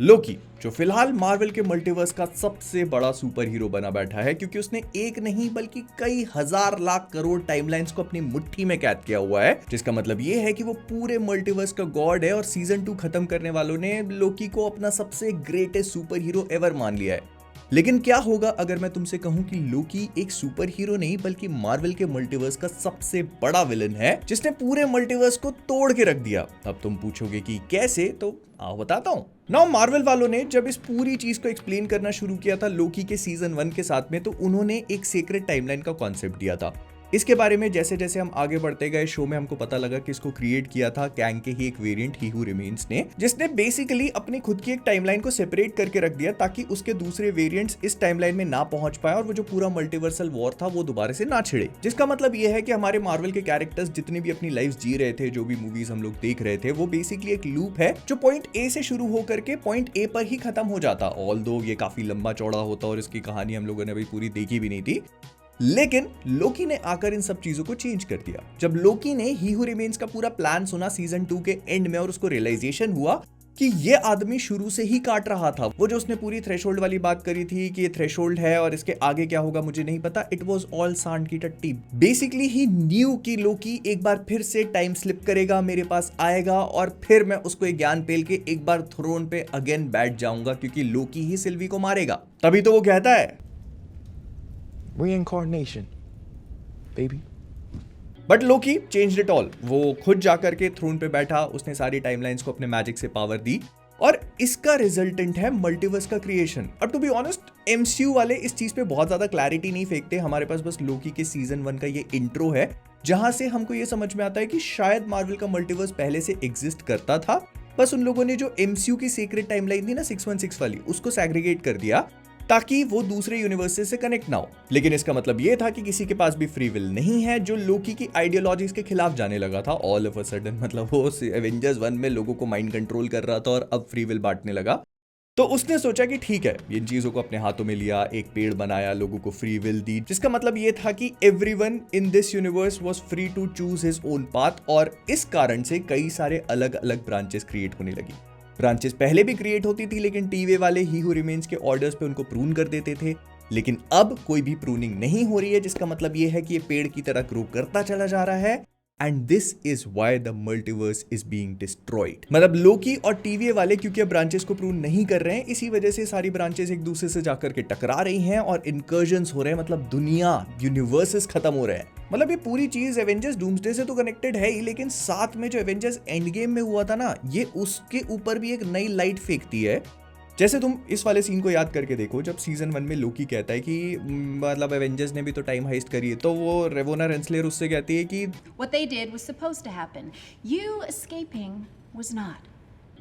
लोकी जो फिलहाल मार्वल के मल्टीवर्स का सबसे बड़ा सुपर हीरो बना बैठा है क्योंकि उसने एक नहीं बल्कि कई हजार लाख करोड़ टाइमलाइंस को अपनी मुट्ठी में कैद किया हुआ है, जिसका मतलब ये है कि वो पूरे मल्टीवर्स का गॉड है और सीजन 2 खत्म करने वालों ने लोकी को अपना सबसे ग्रेटेस्ट सुपर हीरो एवर मान लिया है। लेकिन क्या होगा अगर मैं तुमसे कहूं कि लोकी एक सुपर हीरो नहीं बल्कि मार्वल के मल्टीवर्स का सबसे बड़ा विलन है जिसने पूरे मल्टीवर्स को तोड़ के रख दिया। अब तुम पूछोगे कि कैसे, तो आओ बताता हूं। नाउ मार्वल वालों ने जब इस पूरी चीज को एक्सप्लेन करना शुरू किया था लोकी के सीजन 1 के साथ में, तो उन्होंने एक सीक्रेट टाइमलाइन का कॉन्सेप्ट दिया था। इसके बारे में जैसे जैसे हम आगे बढ़ते गए शो में हमको पता लगा कि इसको क्रिएट किया था कैंग के ही एक वेरिएंट ही हू रिमेन्स ने, जिसने बेसिकली अपनी खुद की एक टाइमलाइन को सेपरेट करके रख दिया ताकि उसके दूसरे वेरिएंट्स इस टाइमलाइन में ना पहुंच पाए और वो जो पूरा मल्टीवर्सल वॉर था वो दोबारा से ना छिड़े। जिसका मतलब ये है कि हमारे मार्वल के कैरेक्टर्स जितनी भी अपनी लाइफ जी रहे थे, जो भी मूवीज हम लोग देख रहे थे, वो बेसिकली एक लूप है जो पॉइंट ए से शुरू होकर के पॉइंट ए पर ही खत्म हो जाता। ऑल्दो ये काफी लंबा चौड़ा होता और इसकी कहानी हम लोगों ने अभी पूरी देखी भी नहीं थी, लेकिन लोकी ने आकर इन सब चीजों को चेंज कर दिया। जब लोकी ने ही हू रिमेन्स का पूरा प्लान सुना सीजन 2 के एंड में और उसको रियलाइजेशन हुआ कि ये आदमी शुरू से ही काट रहा था, वो जो उसने पूरी थ्रेशोल्ड वाली बात करी थी कि ये थ्रेशोल्ड है और इसके आगे क्या होगा मुझे नहीं पता, इट वाज ऑल सांड की टट्टी। बेसिकली ही न्यू कि लोकी एक बार फिर से टाइम स्लिप करेगा, मेरे पास आएगा और फिर मैं उसको एक ज्ञान पेल के एक बार थ्रोन पे अगेन बैठ जाऊंगा क्योंकि लोकी ही सिल्वी को मारेगा। तभी तो वो कहता है Reincarnation, baby. But Loki changed it all. वो खुद जाकर के थ्रोन पे बैठा, उसने सारी टाइमलाइंस को अपने मैजिक से पावर दी और इसका रिजल्टेंट है मल्टीवर्स का क्रिएशन। अब टू बी ऑनेस्ट एमसीयू वाले इस चीज पे बहुत ज्यादा क्लैरिटी नहीं फेंकते। हमारे पास बस लोकी के सीजन 1 का ये इंट्रो है जहां से हमको ये समझ में आता है कि शायद मार्वल का मल्टीवर्स पहले से एग्जिस्ट करता था, बस उन लोगों ने जो एमसीयू की सीक्रेट टाइमलाइन थी ना 616 वाली, उसको सैग्रीगेट कर दिया ताकि वो दूसरे यूनिवर्सेस से कनेक्ट ना हो। लेकिन इसका मतलब ये था कि किसी के पास भी फ्री विल नहीं है, जो लोकी की आइडियोलॉजीज के खिलाफ जाने लगा था ऑल ऑफ अ सडन। मतलब वो एवेंजर्स 1 में लोगों को माइंड कंट्रोल कर रहा था और अब फ्री विल बांटने लगा। तो उसने सोचा कि ठीक है, इन चीजों को अपने हाथों में लिया, एक पेड़ बनाया, लोगों को फ्री विल दी, जिसका मतलब ये था कि everyone in this universe was free to choose his own path. और इस कारण से कई सारे अलग अलग ब्रांचेस क्रिएट होने लगी। ब्रांचेस पहले भी क्रिएट होती थी लेकिन टीवी वाले ही हू रिमेन्स के ऑर्डर्स पे उनको प्रून कर देते थे, लेकिन अब कोई भी प्रूनिंग नहीं हो रही है, जिसका मतलब ये है कि ये पेड़ की तरह ग्रो करता चला जा रहा है। And this is why the multiverse is being destroyed. मतलब लोकी और टीवीए वाले क्योंकि अब ब्रांचेस को प्रून नहीं कर रहे हैं, इसी वजह से सारी ब्रांचेस एक दूसरे से जाकर के टकरा रही हैं और इनकर्जन्स हो रहे हैं। मतलब दुनिया, यूनिवर्सेस खत्म हो रहे हैं। मतलब ये पूरी चीज एवेंजर्स डूम्सडे से तो कनेक्टेड है ही, लेकिन साथ में जो एवेंजर्स एंड गेम में हुआ था ना, ये उसके ऊपर भी एक नई लाइट फेंकती है। जैसे तुम इस वाले सीन को याद करके देखो, जब सीजन 1 में लोकी कहता है कि मतलब एवेंजर्स ने भी तो टाइम हाइस्ट करी है, तो वो रेवोना रेंसलेर उससे कहती है कि What they did was supposed to happen. You escaping was not.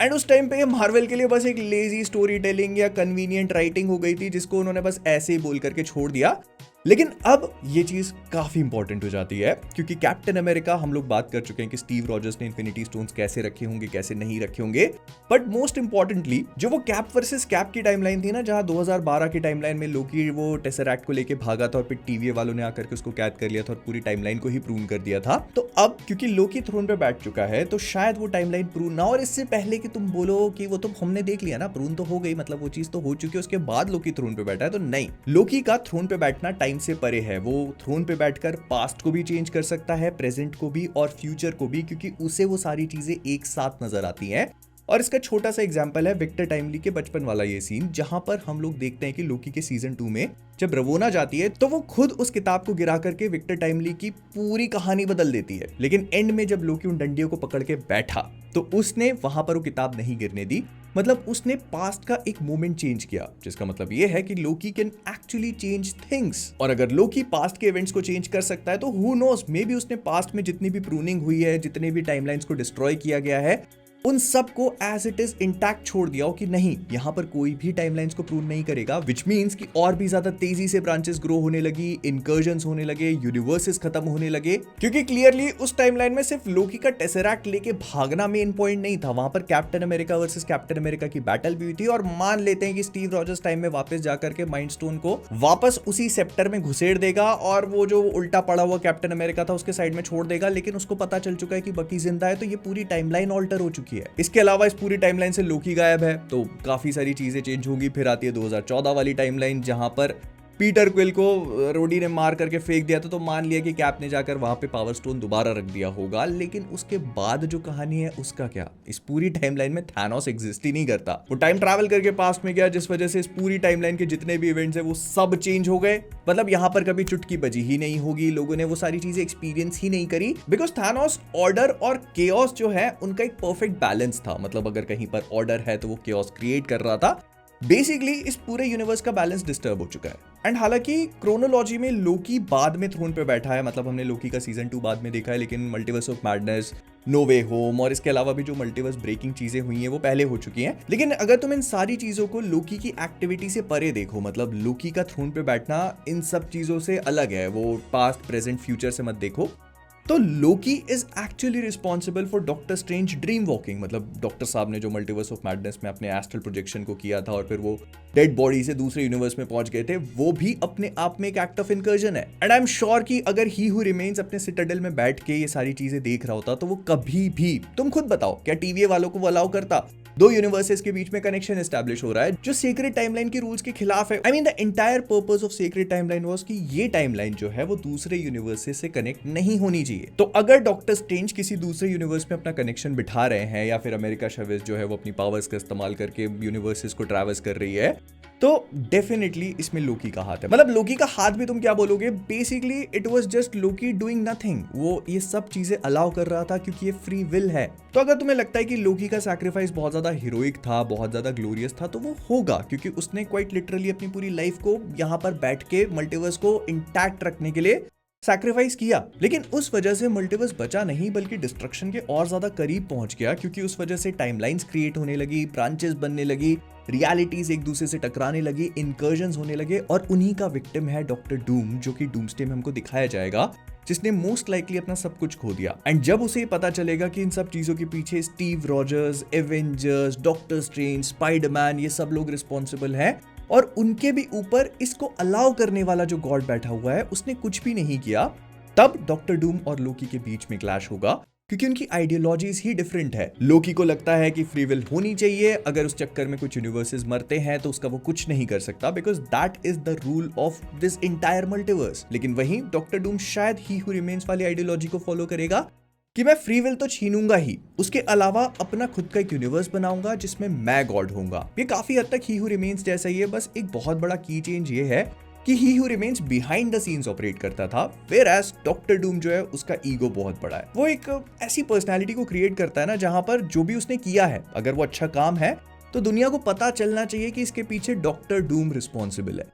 And उस टाइम पे मार्वल के लिए बस एक लेजी स्टोरी टेलिंग या कन्वीनियंट राइटिंग हो गई थी जिसको उन्होंने बस ऐसे ही बोल करके छोड़ दिया। लेकिन अब ये चीज काफी इंपॉर्टेंट हो जाती है क्योंकि कैप्टन अमेरिका, हम लोग बात कर चुके हैं कि स्टीव रॉजर्स ने इन्फिनिटी स्टोन्स कैसे रखे होंगे, कैसे नहीं रखे होंगे, बट मोस्ट इंपॉर्टेंटली जो वो कैप वर्सेस कैप की टाइमलाइन थी ना, जहां 2012 की टाइमलाइन में लोकी वो टेसरैक्ट को लेके भागा था और फिर टीवी वालों ने आकर के उसको कैद कर लिया था और पूरी टाइमलाइन को ही प्रून कर दिया था। तो अब क्योंकि लोकी थ्रोन पे बैठ चुका है तो शायद वो टाइमलाइन प्रून ना, और इससे पहले कि तुम बोलो कि वो तो हमने देख लिया ना, प्रून तो हो गई, मतलब वो चीज तो हो चुकी है, उसके बाद लोकी थ्रोन पे बैठा है, तो नहीं, लोकी का थ्रोन पे बैठना टाइम से परे है। वो थ्रोन पे बैठकर पास्ट को भी चेंज कर सकता है, प्रेजेंट को भी और फ्यूचर को भी, क्योंकि उसे वो सारी चीजें एक साथ नजर आती हैं। और इसका छोटा सा एग्जांपल है विक्टर टाइमली के बचपन वाला ये सीन, जहां पर हम लोग देखते हैं कि लोकी के सीजन 2 में जब रवोना जाती है तो वो खुद उस किताब को गिरा करके विक्टर टाइमली की पूरी कहानी बदल देती है। लेकिन एंड में जब लोकी उन डंडियों को पकड़ के बैठा तो उसने वहां पर वो किताब नहीं गिरने दी, मतलब उसने पास्ट का एक मोमेंट चेंज किया, जिसका मतलब ये है कि लोकी कैन एक्चुअली चेंज थिंग्स। और अगर लोकी पास्ट के इवेंट्स को चेंज कर सकता है तो हु नोस, मे बी उसने पास्ट में जितनी भी प्रूनिंग हुई है, जितने भी टाइमलाइंस को डिस्ट्रॉय किया गया है, उन सब को एज इट इज इंटैक्ट छोड़ दिया हो कि नहीं, यहां पर कोई भी टाइमलाइंस को प्रूव नहीं करेगा, विच मींस कि और भी ज्यादा तेजी से ब्रांचेस ग्रो होने लगी, इनकर्जन्स होने लगे, यूनिवर्सेस खत्म होने लगे। क्योंकि क्लियरली उस टाइमलाइन में सिर्फ लोकी का टेसरैक्ट लेके भागना मेन पॉइंट नहीं था, वहां पर captain America versus captain America की बैटल भी हुई थी। और मान लेते हैं कि स्टीव रॉजर्स टाइम में वापस जाकर के माइंड स्टोन को वापस उसी सेप्टर में घुसेड़ देगा और वो जो उल्टा पड़ा हुआ कैप्टन अमेरिका था उसके साइड में छोड़ देगा, लेकिन उसको पता चल चुका है कि बकी जिंदा है, तो ये पूरी टाइमलाइन ऑल्टर हो चुकी है। लोकी है। इसके अलावा इस पूरी टाइमलाइन से लोकी गायब है तो काफी सारी चीजें चेंज होंगी। फिर आती है 2014 वाली टाइमलाइन जहां पर पीटर क्विल को रोडी ने मार करके फेंक दिया था, तो मान लिया कि कैप ने जाकर वहां पे पावर स्टोन दोबारा रख दिया होगा। लेकिन उसके बाद जो कहानी है उसका क्या? इस पूरी टाइमलाइन में थैनोस एग्जिस्ट ही नहीं करता। वो टाइम ट्रैवल करके पास्ट में गया, जिस वजह से इस पूरी टाइमलाइन के जितने भी इवेंट्स है वो सब चेंज हो गए। मतलब यहाँ पर कभी चुटकी बजी ही नहीं होगी, लोगों ने वो सारी चीजें एक्सपीरियंस ही नहीं करी, बिकॉज थैनोस ऑर्डर और केओस जो है उनका एक परफेक्ट बैलेंस था। मतलब अगर कहीं पर ऑर्डर है तो वो केओस क्रिएट कर रहा था। बेसिकली इस पूरे यूनिवर्स का बैलेंस डिस्टर्ब हो चुका है। एंड हालांकि क्रोनोलॉजी में लोकी बाद में थ्रोन पे बैठा है, मतलब हमने लोकी का सीजन 2 बाद में देखा है, लेकिन Multiverse of Madness, No Way Home और इसके अलावा भी जो मल्टीवर्स ब्रेकिंग चीजें हुई हैं वो पहले हो चुकी हैं। लेकिन अगर तुम इन सारी चीजों को लोकी की एक्टिविटी से परे देखो, मतलब लोकी का थ्रोन पे बैठना इन सब चीजों से अलग है, वो पास्ट प्रेजेंट फ्यूचर से मत देखो, तो Loki is actually responsible for doctor strange dream walking. मतलब डॉक्टर साहब ने जो मल्टीवर्स ऑफ मैडनेस में अपने एस्ट्रल प्रोजेक्शन को किया था और फिर वो डेड बॉडी से दूसरे यूनिवर्स में पहुंच गए थे, वो भी अपने आप में एक एक्ट ऑफ इनकर्जन है। एंड आई एम श्योर कि अगर ही हु रिमेन्स अपने सिटाडेल में बैठ के ये सारी चीजें देख रहा होता तो वो कभी भी, तुम खुद बताओ, क्या टीवीए वालों को वो अलाउ करता? दो यूनिवर्सेस के बीच में कनेक्शन एस्टैब्लिश हो रहा है जो सीक्रेट टाइमलाइन के रूल्स के खिलाफ है। I mean the entire purpose of secret timeline was कि ये टाइमलाइन जो है वो दूसरे यूनिवर्सेस से कनेक्ट नहीं होनी चाहिए। तो अगर डॉक्टर स्ट्रेंज किसी दूसरे यूनिवर्स में अपना कनेक्शन बिठा रहे हैं, या फिर अमेरिका शेविस जो है वो अपनी पावर्स का इस्तेमाल करके यूनिवर्सेस को ट्रैवर्स कर रही है, तो डेफिनेटली इसमें लोकी का हाथ है। मतलब लोकी का हाथ भी तुम क्या बोलोगे, basically it was just Loki doing nothing. वो ये सब चीजें अलाउ कर रहा था क्योंकि ये फ्री विल है। तो अगर तुम्हें लगता है कि लोकी का सैक्रिफाइस बहुत ज्यादा हीरोइक था, बहुत ज्यादा ग्लोरियस था, तो वो होगा क्योंकि उसने क्वाइट लिटरली अपनी पूरी लाइफ को यहाँ पर बैठ के मल्टीवर्स को इंटैक्ट रखने के लिए सैक्रिफाइस किया। लेकिन उस वजह से मल्टीवर्स बचा नहीं बल्कि डिस्ट्रक्शन के और ज्यादा करीब पहुंच गया, क्योंकि उस वजह से टाइमलाइंस क्रिएट होने लगी, ब्रांचेस बनने लगी, रियलिटीज एक दूसरे से टकराने लगी, इनकर्जन्स होने लगे। और उन्हीं का विक्टिम है डॉक्टर डूम, जो कि डूम्सडे में हमको दिखाया जाएगा, जिसने मोस्ट लाइकली अपना सब कुछ खो दिया। एंड जब उसे पता चलेगा कि इन सब चीजों के पीछे Steve Rogers, Avengers, doctor strange, Spiderman, ये सब लोग रिस्पॉन्सिबल हैं और उनके भी ऊपर इसको अलाउ करने वाला जो गॉड बैठा हुआ है उसने कुछ भी नहीं किया, तब डॉक्टर डूम और लोकी के बीच में क्लैश होगा, क्योंकि उनकी आइडियोलॉजीज ही डिफरेंट है। लोकी को लगता है कि फ्री विल होनी चाहिए, अगर उस चक्कर में कुछ यूनिवर्सेस मरते हैं तो उसका वो कुछ नहीं कर सकता, because that is the rule of this entire multiverse. लेकिन वहीं डॉक्टर डूम शायद ही हु रिमेन्स वाली आइडियोलॉजी को फॉलो करेगा कि मैं फ्री विल तो छीनूंगा ही, उसके अलावा अपना खुद का एक यूनिवर्स बनाऊंगा जिसमें मैं गॉड होऊंगा। ये काफी हद तक ही हु रिमेन्स जैसा ही है, बस एक बहुत बड़ा की चेंज ये है कि he who remains behind the scenes operate करता था, वेयर एज डॉक्टर डूम जो है उसका ईगो बहुत बड़ा है। वो एक ऐसी पर्सनालिटी को क्रिएट करता है ना, जहां पर जो भी उसने किया है अगर वो अच्छा काम है तो दुनिया को पता चलना चाहिए कि इसके पीछे डॉक्टर डूम रिस्पॉन्सिबल है।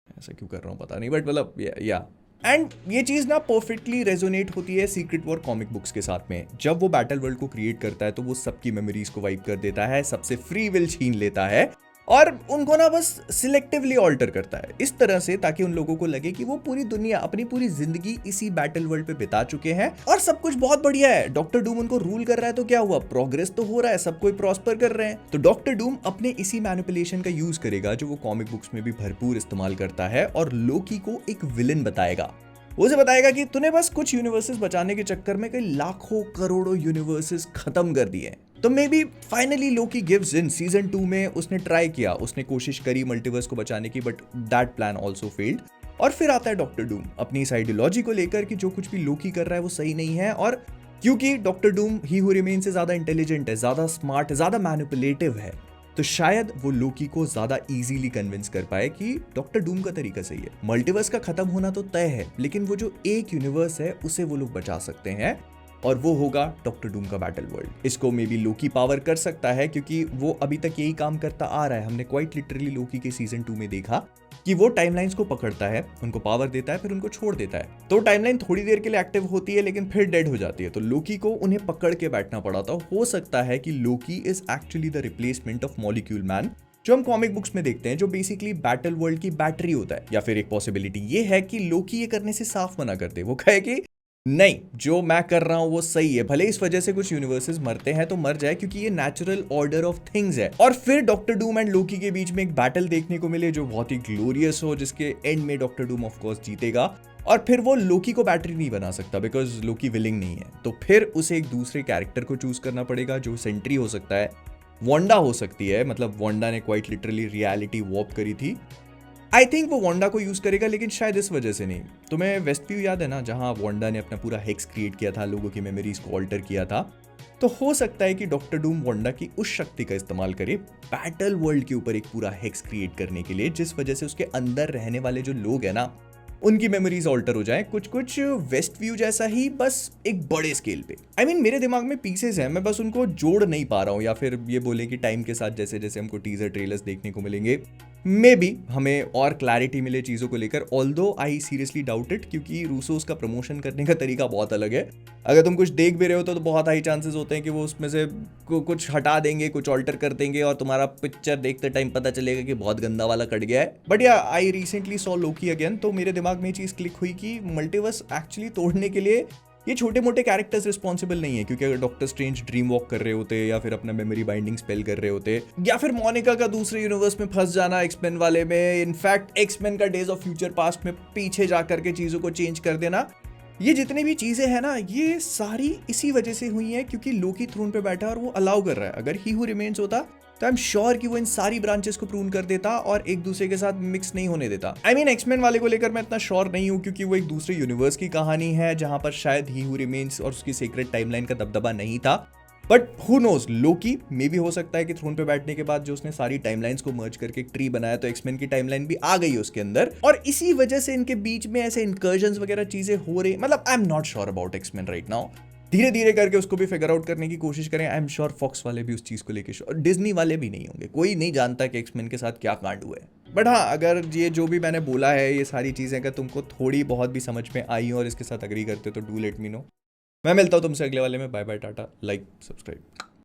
ऐसा क्यों कर रहा हूं पता नहीं, बट मतलब या एंड ये चीज ना परफेक्टली रेजोनेट होती है सीक्रेट वॉर कॉमिक बुक्स के साथ में। जब वो बैटल वर्ल्ड को क्रिएट करता है तो वो सबकी मेमोरीज को वाइप कर देता है, सबसे फ्री विल छीन लेता है और उनको ना बस सिलेक्टिवली ऑल्टर करता है इस तरह से, ताकि उन लोगों को लगे कि वो पूरी दुनिया, अपनी पूरी जिंदगी इसी बैटल वर्ल्ड पे बिता चुके हैं और सब कुछ बहुत बढ़िया है। डॉक्टर डूम उनको रूल कर रहा है तो क्या हुआ, प्रोग्रेस तो हो रहा है, सब कोई प्रॉस्पर कर रहे हैं। तो डॉक्टर डूम अपने इसी मैनिपुलेशन का यूज करेगा जो वो कॉमिक बुक्स में भी भरपूर इस्तेमाल करता है, और लोकी को एक विलन बताएगा। उसे बताएगा कि तूने बस कुछ यूनिवर्सेस बचाने के चक्कर में कई लाखों करोड़ों यूनिवर्सेस खत्म कर दिए। तो may be finally Loki gives in. Season 2 में उसने ट्राई किया, उसने कोशिश करी मल्टीवर्स को बचाने की, but that plan also failed. और फिर आता है डॉक्टर डूम अपनी इस आइडियोलॉजी को लेकर कि जो कुछ भी लोकी कर रहा है वो सही नहीं है, और क्योंकि doctor Doom he who remain से ज्यादा इंटेलिजेंट है, ज्यादा स्मार्ट है, ज्यादा मैनिपुलेटिव है, तो शायद वो लोकी को ज्यादा इजीली कन्विंस कर पाए कि डॉक्टर डूम का तरीका सही है। मल्टीवर्स का खत्म होना तो तय है, लेकिन वो जो एक यूनिवर्स है उसे वो लोग बचा सकते हैं, और वो होगा डॉक्टर डूम का बैटल वर्ल्ड। इसको मे बी लोकी पावर कर सकता है क्योंकि वो अभी तक यही काम करता आ रहा है। हमने क्वाइट लिटरली लोकी के सीजन 2 में देखा कि वो टाइमलाइंस को पकड़ता है, उनको पावर देता है, फिर उनको छोड़ देता है। तो टाइमलाइन थोड़ी देर के लिए एक्टिव होती है लेकिन फिर डेड हो जाती है, तो लोकी को उन्हें पकड़ के बैठना पड़ा था। हो सकता है कि Loki is actually the replacement of molecule man, जो हम कॉमिक बुक्स में देखते हैं, जो बेसिकली बैटल वर्ल्ड की बैटरी होता है। या फिर एक पॉसिबिलिटी ये है कि लोकी ये करने से साफ मना करते, वो कहे कि नहीं, जो मैं कर रहा हूं वो सही है। भले इस वजह से कुछ यूनिवर्सेस मरते हैं तो मर जाए, क्योंकि ये नेचुरल ऑर्डर ऑफ थिंग्स है। और फिर डॉक्टर डूम एंड लोकी के बीच में एक बैटल देखने को मिले जो बहुत ही ग्लोरियस हो, जिसके एंड में डॉक्टर डूम ऑफ कोर्स जीतेगा। और फिर वो लोकी को बैटरी नहीं बना सकता बिकॉज लोकी विलिंग नहीं है, तो फिर उसे एक दूसरे कैरेक्टर को चूज करना पड़ेगा जो सेंट्री हो सकता है, वांडा हो सकती है, मतलब वांडा ने क्वाइट लिटरली रियलिटी वॉप करी थी। आई थिंक वो वांडा को यूज करेगा, लेकिन शायद इस वजह से नहीं। तुम्हें वेस्टव्यू याद है ना, जहां वांडा ने अपना पूरा हेक्स क्रिएट किया था, लोगों की मेमोरीज को ऑल्टर किया था। तो हो सकता है कि डॉक्टर डूम वांडा की उस शक्ति का इस्तेमाल करे बैटल वर्ल्ड के ऊपर एक पूरा हेक्स क्रिएट करने के लिए, जिस वजह से उसके अंदर रहने वाले जो लोग हैं ना, उनकी मेमोरीज ऑल्टर हो जाए, कुछ कुछ वेस्ट व्यू जैसा ही, बस एक बड़े स्केल पे। आई मीन मेरे दिमाग में पीसेस हैं, मैं बस उनको जोड़ नहीं पा रहा हूँ, या फिर ये बोले कि टाइम के साथ जैसे जैसे हमको टीजर ट्रेलर्स देखने को मिलेंगे मे बी हमें और क्लैरिटी मिले चीज़ों को लेकर। Although I seriously doubt it, क्योंकि रूसोस का प्रमोशन करने का तरीका बहुत अलग है। अगर तुम कुछ देख भी रहे हो तो बहुत हाई चांसेस होते हैं कि वो उसमें से कुछ हटा देंगे, कुछ ऑल्टर कर देंगे, और तुम्हारा पिक्चर देखते टाइम पता चलेगा कि बहुत गंदा वाला कट गया है। बट या I recently saw Loki again, तो मेरे दिमाग में ये चीज़ क्लिक हुई कि मल्टीवर्स एक्चुअली तोड़ने के लिए ये छोटे मोटे कैरेक्टर्स रिस्पॉन्सिबल नहीं है। क्योंकि अगर डॉक्टर स्ट्रेंज ड्रीम वॉक कर रहे होते, या फिर अपना मेमोरी बाइंडिंग स्पेल कर रहे होते, या फिर मोनिका का दूसरे यूनिवर्स में फंस जाना एक्समेन वाले में, इनफैक्ट एक्समेन का डेज ऑफ फ्यूचर पास्ट में पीछे जाकर के चीज़ों को चेंज कर देना, ये जितनी भी चीज़ें हैं ना, ये सारी इसी वजह से हुई हैं क्योंकि लोकी थ्रोन पे बैठा है और वो अलाउ कर रहा है। अगर ही हू रिमेन्स होता तो आई एम श्योर कि वो इन सारी ब्रांचेस को प्रून कर देता और एक दूसरे के साथ मिक्स नहीं होने देता। आई मीन एक्समैन वाले को लेकर मैं इतना श्योर नहीं हूं, क्योंकि वो एक दूसरे यूनिवर्स की कहानी है जहां पर शायद ही हू रिमेन्स और उसकी सीक्रेट टाइमलाइन का दबदबा नहीं था। बट हु नोज, लोकी मे भी हो सकता है कि थ्रोन पे बैठने के बाद जो उसने सारी टाइमलाइंस को मर्ज करके एक ट्री बनाया, तो एक्समैन की टाइमलाइन भी आ गई उसके अंदर, और इसी वजह से इनके बीच में ऐसे इनकर्जन्स वगैरह चीजें हो रही। मतलब I am not sure about X Men right now. धीरे धीरे करके उसको भी फिगर आउट करने की कोशिश करें। आई एम श्योर फॉक्स वाले भी उस चीज को लेकर श्योर, डिज्नी वाले भी नहीं होंगे, कोई नहीं जानता कि एक्समैन के साथ क्या कांड हुआ है। बट हाँ, अगर ये जो भी मैंने बोला है, ये सारी चीजें अगर तुमको थोड़ी बहुत भी समझ में आई और इसके साथ अग्री करते हो तो डू लेट मी नो। मैं मिलता हूँ तुमसे अगले वाले में। बाय बाय, टाटा, लाइक, सब्सक्राइब।